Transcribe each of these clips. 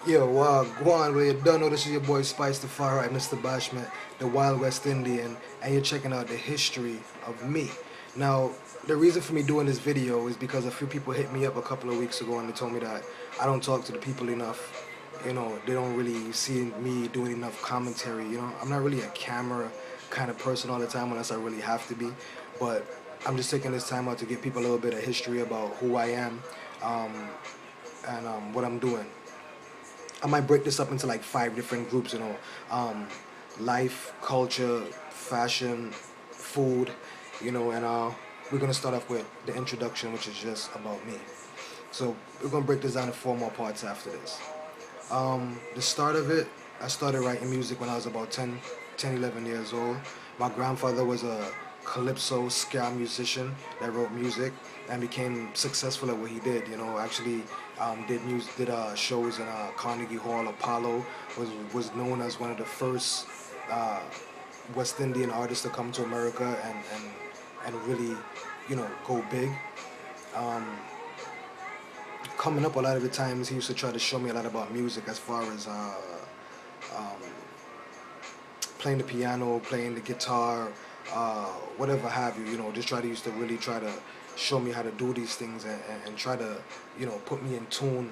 Yo, go on, where you don't know this is your boy Spice the Far Right, Mr. Bashment, the Wild West Indian, and you're checking out the history of me. Now, the reason for me doing this video is because a few people hit me up a couple of weeks ago and they told me that I don't talk to the people enough. You know, they don't really see me doing enough commentary. You know, I'm not really a camera kind of person all the time unless I really have to be. But I'm just taking this time out to give people a little bit of history about who I am um, and what I'm doing. I might break this up into like five different groups, you know, um, life, culture, fashion, food, you know, and we're gonna start off with the introduction, which is just about me. So we're gonna break this down in four more parts after this. The start of it, I started writing music when I was about 11 years old. My grandfather was a calypso ska musician that wrote music and became successful at what he did. You know, actually did shows in Carnegie Hall. Apollo was known as one of the first uh, West Indian artists to come to America and really, you know, go big. Um, Coming up, a lot of the times he used to try to show me a lot about music as far as um, playing the piano, playing the guitar, whatever have you. You know, just try to used to really try to show me how to do these things and try to, you know, put me in tune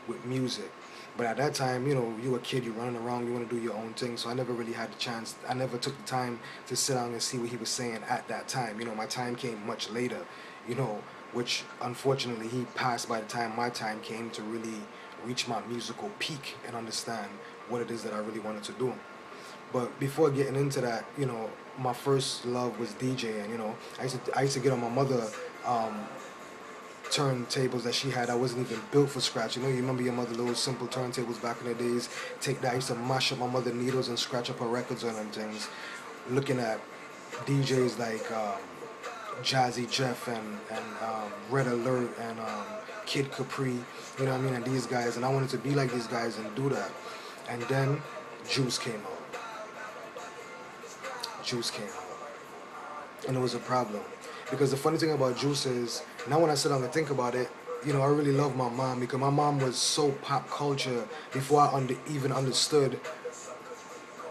with music. But at that time, you know, you a kid, you're running around, you want to do your own thing. So I never really had the chance. I never took the time to sit down and see what he was saying at that time. You know, my time came much later, you know, which unfortunately he passed by the time my time came to really reach my musical peak and understand what it is that I really wanted to do. But before getting into that, you know, my first love was DJing. You know, I used to get on my mother um, turntables that she had. I wasn't even built for scratch. You know, you remember your mother little simple turntables back in the days. Take that. I used to mash up my mother needles and scratch up her records on them things. Looking at DJs like Jazzy Jeff and Red Alert and Kid Capri. You know what I mean? And these guys, and I wanted to be like these guys and do that. And then Juice came out. Juice came out, and it was a problem. Because the funny thing about Juice is, now when I sit down and think about it, you know, I really love my mom because my mom was so pop culture before I even understood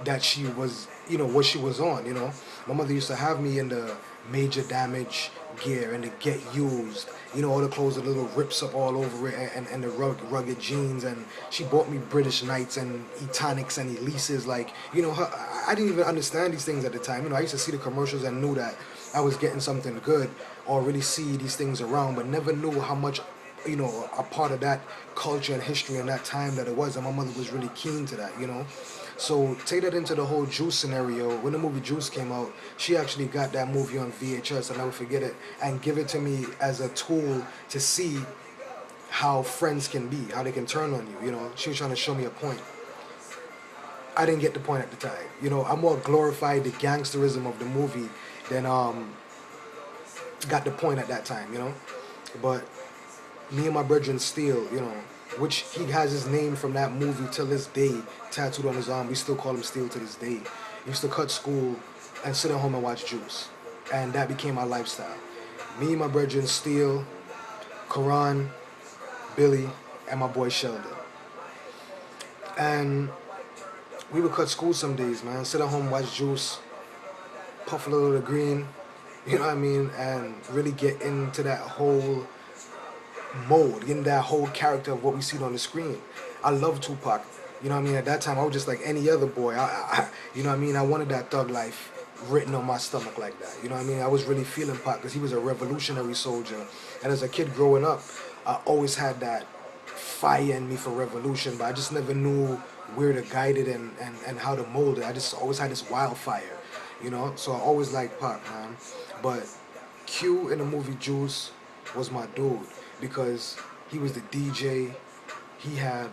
that she was, you know, what she was on, you know. My mother used to have me in the major damage gear and the get used, you know, all the clothes with little rips up all over it and the rugged jeans. And she bought me British Knights and Etonics and Elises. Like, you know, I didn't even understand these things at the time. You know, I used to see the commercials and knew that I was getting something good or really see these things around, but never knew how much, you know, a part of that culture and history and that time that it was. And my mother was really keen to that, you know. So take that into the whole Juice scenario. When the movie Juice came out, she actually got that movie on VHS, I'll never forget it, and give it to me as a tool to see how friends can be, how they can turn on you. You know, she was trying to show me a point. I didn't get the point at the time. You know, I more glorified the gangsterism of the movie than got the point at that time. You know, but me and my brethren Steele, you know, which he has his name from that movie till this day tattooed on his arm. We still call him Steele to this day. He used to cut school and sit at home and watch Juice, and that became our lifestyle. Me and my brethren Steele, Karan, Billy, and my boy Sheldon. And we would cut school some days, man. Sit at home, watch Juice, puff a little of the green, you know what I mean, and really get into that whole mode, getting that whole character of what we see on the screen. I love Tupac. You know what I mean? At that time, I was just like any other boy. You know what I mean? I wanted that thug life written on my stomach like that. You know what I mean? I was really feeling Pac because he was a revolutionary soldier. And as a kid growing up, I always had that fire in me for revolution, but I just never knew where to guide it and how to mold it. I just always had this wildfire, you know? So I always liked Pac, man. But Q in the movie Juice was my dude because he was the DJ. He had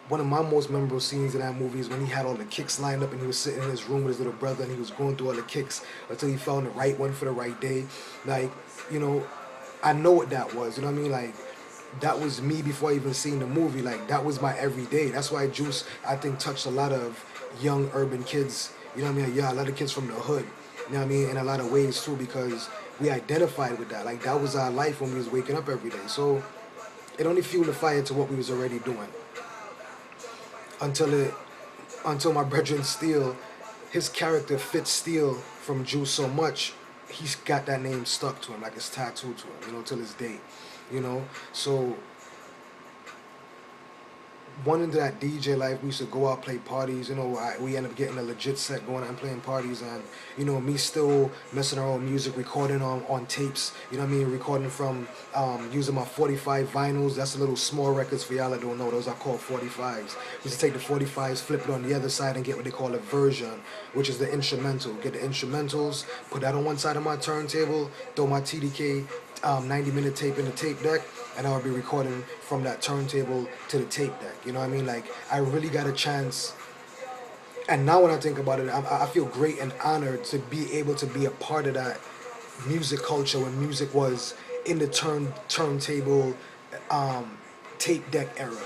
one of my most memorable scenes in that movie is when he had all the kicks lined up and he was sitting in his room with his little brother and he was going through all the kicks until he found the right one for the right day. Like, you know, I know what that was. You know what I mean? Like, that was me before I even seen the movie. Like, that was my everyday. That's why Juice, I think, touched a lot of young urban kids. You know what I mean? Yeah, a lot of kids from the hood. You know what I mean? In a lot of ways too, because we identified with that. Like, that was our life when we was waking up every day. So it only fueled the fire to what we was already doing. until it until my brethren Steele, his character fits Steele from Juice so much, he's got that name stuck to him, like it's tattooed to him, till this day, So one into that DJ life, we used to go out play parties. We end up getting a legit set going out and playing parties, and me still messing around with music, recording on tapes. You know what I mean? Recording from using my 45 vinyls. That's the little small records for y'all that don't know. Those are called 45s. We used to take the 45s, flip it on the other side, and get what they call a version, which is the instrumental. Get the instrumentals, put that on one side of my turntable, throw my TDK 90-minute tape in the tape deck, and I would be recording from that turntable to the tape deck. You know what I mean? Like, I really got a chance. And now when I think about it, I feel great and honored to be able to be a part of that music culture when music was in the turntable, tape deck era.